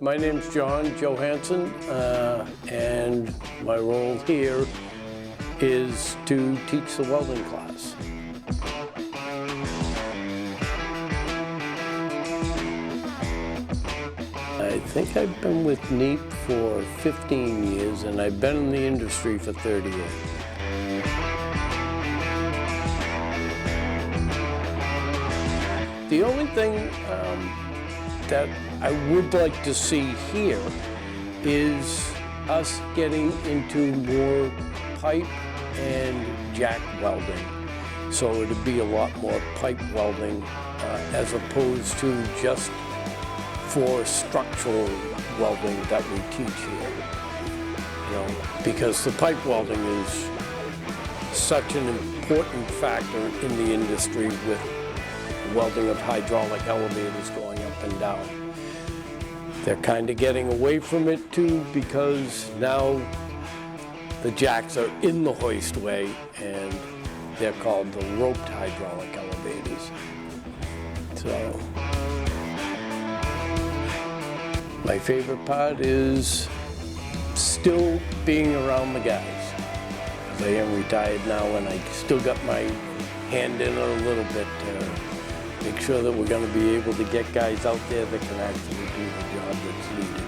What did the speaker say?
My name's John Johansson, and my role here is to teach the welding class. I think I've been with NEIEP for 15 years, and I've been in the industry for 38. The only thing that I would like to see here is us getting into more pipe and jack welding. So it'd be a lot more pipe welding as opposed to just for structural welding that we teach here. You know, because the pipe welding is such an important factor in the industry with welding of hydraulic elevators going up and down. They're kind of getting away from it too because now the jacks are in the hoistway and they're called the roped hydraulic elevators. So my favorite part is still being around the guys. I am retired now and I still got my hand in it a little bit to make sure that we're going to be able to get guys out there that can actually do the job that's needed.